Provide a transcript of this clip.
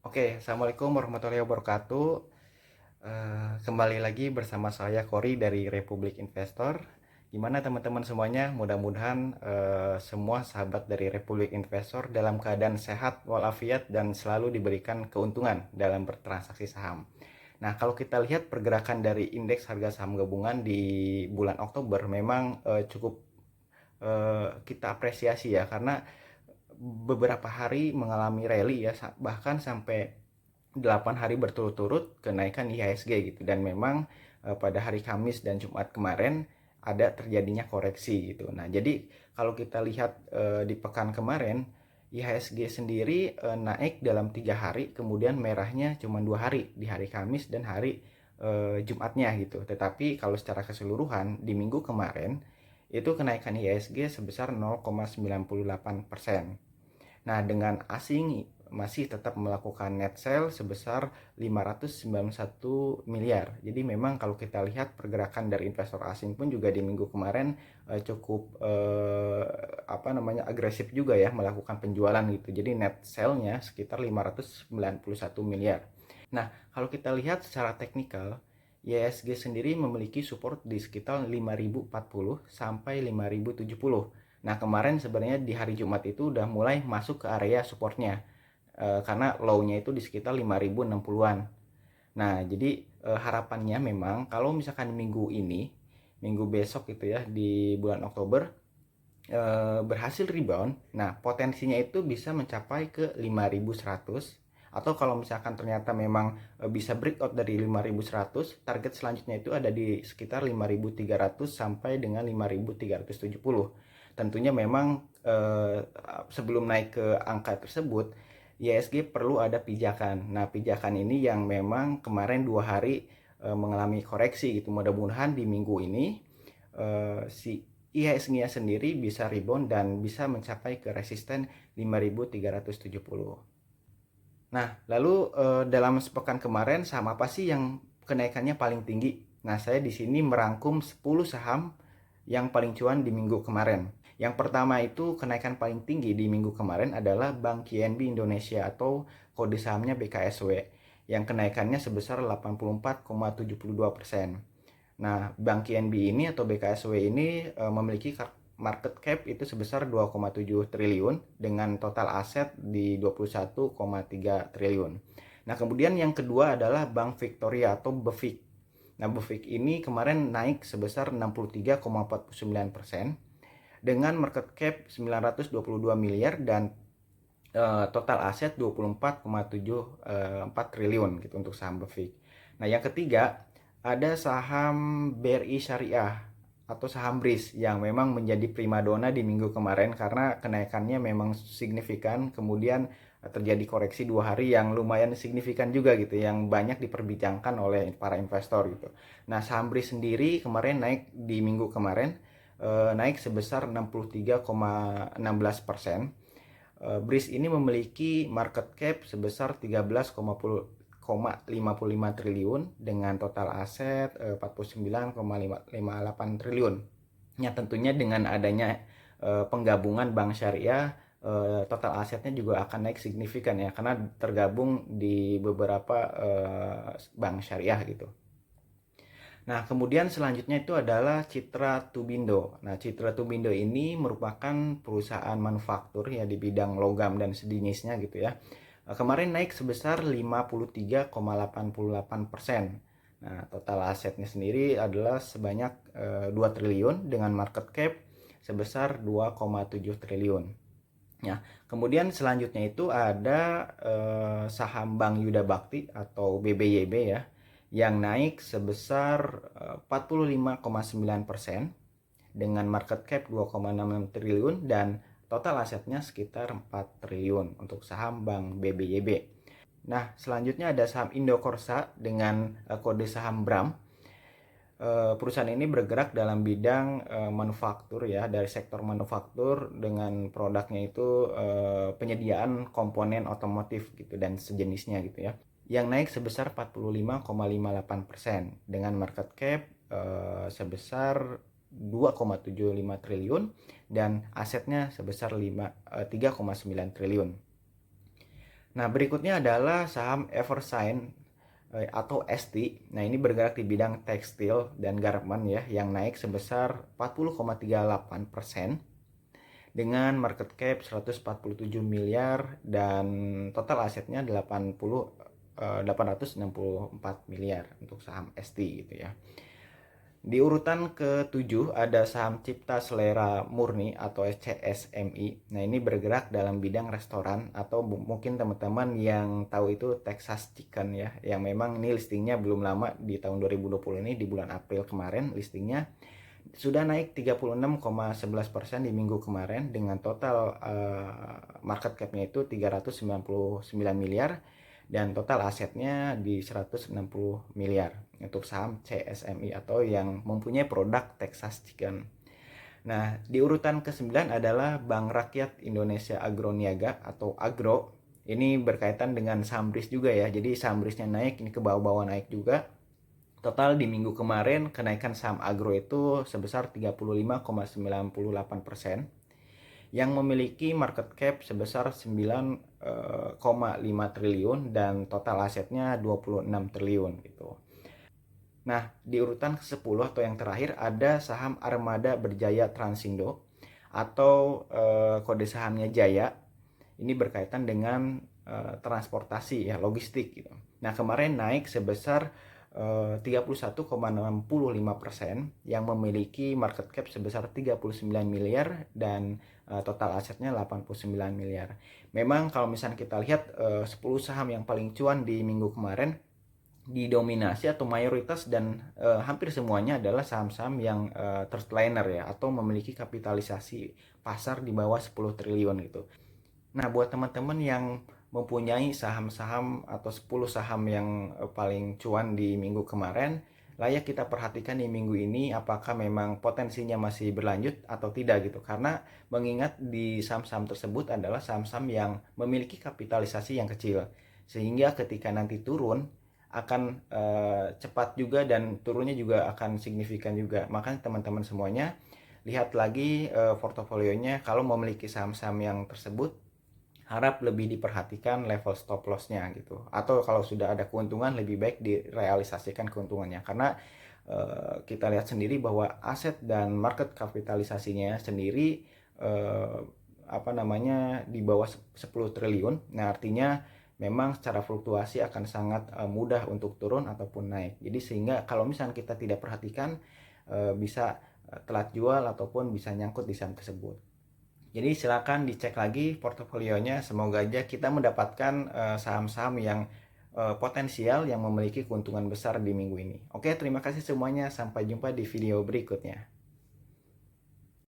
Oke, Assalamualaikum warahmatullahi wabarakatuh. Kembali lagi bersama saya Kori dari Republik Investor. Gimana teman-teman semuanya? Mudah-mudahan semua sahabat dari Republik Investor dalam keadaan sehat walafiat dan selalu diberikan keuntungan dalam bertransaksi saham. Nah, kalau kita lihat pergerakan dari indeks harga saham gabungan di bulan Oktober memang cukup kita apresiasi ya, karena beberapa hari mengalami rally ya, bahkan sampai 8 hari berturut-turut kenaikan IHSG gitu, dan memang pada hari Kamis dan Jumat kemarin ada terjadinya koreksi gitu. Nah, jadi kalau kita lihat di pekan kemarin IHSG sendiri naik dalam 3 hari, kemudian merahnya cuma 2 hari, di hari Kamis dan hari Jumatnya gitu. Tetapi kalau secara keseluruhan di minggu kemarin itu kenaikan IHSG sebesar 0,98%. Nah, dengan asing masih tetap melakukan net sale sebesar 591 miliar. Jadi memang kalau kita lihat pergerakan dari investor asing pun juga di minggu kemarin cukup agresif juga ya melakukan penjualan gitu. Jadi net sale-nya sekitar 591 miliar. Nah, kalau kita lihat secara teknikal, IHSG sendiri memiliki support di sekitar 5040 sampai 5070. Nah, kemarin sebenarnya di hari Jumat itu udah mulai masuk ke area supportnya, karena low-nya itu di sekitar 5060-an. Nah, jadi harapannya memang kalau misalkan minggu ini, minggu besok gitu ya, di bulan Oktober berhasil rebound, nah potensinya itu bisa mencapai ke 5100, atau kalau misalkan ternyata memang bisa breakout dari 5100, target selanjutnya itu ada di sekitar 5300 sampai dengan 5370. Tentunya memang sebelum naik ke angka tersebut IHSG perlu ada pijakan. Nah, pijakan ini yang memang kemarin 2 hari mengalami koreksi gitu. Mudah-mudahan di minggu ini si IHSG-nya sendiri bisa rebound dan bisa mencapai ke resisten 5370. Nah, lalu dalam sepekan kemarin saham apa sih yang kenaikannya paling tinggi? Nah, saya di sini merangkum 10 saham yang paling cuan di minggu kemarin. Yang pertama itu kenaikan paling tinggi di minggu kemarin adalah Bank KNB Indonesia atau kode sahamnya BKSW yang kenaikannya sebesar 84,72%. Nah, Bank KNB ini atau BKSW ini memiliki market cap itu sebesar 2,7 triliun dengan total aset di 21,3 triliun. Nah, kemudian yang kedua adalah Bank Victoria atau BEVIC. Nah, BEVIC ini kemarin naik sebesar 63,49% dengan market cap 922 miliar dan total aset 24,74 triliun gitu untuk saham BEVIC. Nah, yang ketiga ada saham BRI Syariah atau saham BRIS yang memang menjadi primadona di minggu kemarin karena kenaikannya memang signifikan, kemudian terjadi koreksi 2 hari yang lumayan signifikan juga gitu, yang banyak diperbincangkan oleh para investor gitu. Nah, saham BRIS sendiri kemarin naik di minggu kemarin, naik sebesar 63,16%. BRIS ini memiliki market cap sebesar 13,55 triliun dengan total aset 49,58 triliun. Ya, tentunya dengan adanya penggabungan bank syariah, total asetnya juga akan naik signifikan ya, karena tergabung di beberapa bank syariah gitu. Nah, kemudian selanjutnya itu adalah Citra Tubindo. Nah, Citra Tubindo ini merupakan perusahaan manufaktur ya di bidang logam dan sejenisnya gitu ya. Kemarin naik sebesar 53,88%. Nah, total asetnya sendiri adalah sebanyak 2 triliun dengan market cap sebesar 2,7 triliun. Ya, kemudian selanjutnya itu ada saham Bank Yuda Bakti atau BBYB ya, yang naik sebesar 45,9% dengan market cap 2,66 triliun dan total asetnya sekitar 4 triliun untuk saham Bank BBYB. Nah, selanjutnya ada saham Indokorsa dengan kode saham BRAM. Perusahaan ini bergerak dalam bidang manufaktur ya, dari sektor manufaktur dengan produknya itu penyediaan komponen otomotif gitu dan sejenisnya gitu ya, yang naik sebesar 45,58% dengan market cap sebesar 2,75 triliun dan asetnya sebesar 3,9 triliun. Nah, berikutnya adalah saham Eversign atau ST. Nah, ini bergerak di bidang tekstil dan garment ya, yang naik sebesar 40,38% dengan market cap 147 miliar dan total asetnya 864 miliar untuk saham ST gitu ya. Di urutan ke-7 ada saham Cipta Selera Murni atau CSMI. Nah, ini bergerak dalam bidang restoran atau mungkin teman-teman yang tahu itu Texas Chicken ya, yang memang ini listingnya belum lama di tahun 2020 ini, di bulan April kemarin listingnya sudah naik 36,11% di minggu kemarin dengan total market cap-nya itu 399 miliar dan total asetnya di 160 miliar untuk saham CSMI atau yang mempunyai produk Texas Chicken. Nah, di urutan ke-9 adalah Bank Rakyat Indonesia Agroniaga atau Agro. Ini berkaitan dengan saham BRIS juga ya. Jadi saham BRIS-nya naik, ini ke bawah-bawah naik juga. Total di minggu kemarin kenaikan saham Agro itu sebesar 35,98%. Yang memiliki market cap sebesar 9,5 triliun dan total asetnya 26 triliun gitu. Nah, di urutan ke-10 atau yang terakhir ada saham Armada Berjaya Transindo atau kode sahamnya Jaya. Ini berkaitan dengan transportasi ya, logistik gitu. Nah, kemarin naik sebesar 31,65% yang memiliki market cap sebesar 39 miliar dan total asetnya 89 miliar. Memang kalau misalnya kita lihat 10 saham yang paling cuan di minggu kemarin didominasi atau mayoritas dan hampir semuanya adalah saham-saham yang third liner ya, atau memiliki kapitalisasi pasar di bawah 10 triliun gitu. Nah, buat teman-teman yang mempunyai saham-saham atau 10 saham yang paling cuan di minggu kemarin, layak kita perhatikan di minggu ini apakah memang potensinya masih berlanjut atau tidak gitu. Karena mengingat di saham-saham tersebut adalah saham-saham yang memiliki kapitalisasi yang kecil. Sehingga ketika nanti turun akan cepat juga dan turunnya juga akan signifikan juga. Makanya teman-teman semuanya lihat lagi portofolionya, kalau memiliki saham-saham yang tersebut harap lebih diperhatikan level stop loss-nya gitu. Atau kalau sudah ada keuntungan lebih baik direalisasikan keuntungannya karena kita lihat sendiri bahwa aset dan market kapitalisasinya sendiri di bawah 10 triliun. Nah, artinya memang secara fluktuasi akan sangat mudah untuk turun ataupun naik. Jadi sehingga kalau misalnya kita tidak perhatikan bisa telat jual ataupun bisa nyangkut di saham tersebut. Jadi silakan dicek lagi portofolionya. Semoga aja kita mendapatkan saham-saham yang potensial yang memiliki keuntungan besar di minggu ini. Oke, terima kasih semuanya. Sampai jumpa di video berikutnya.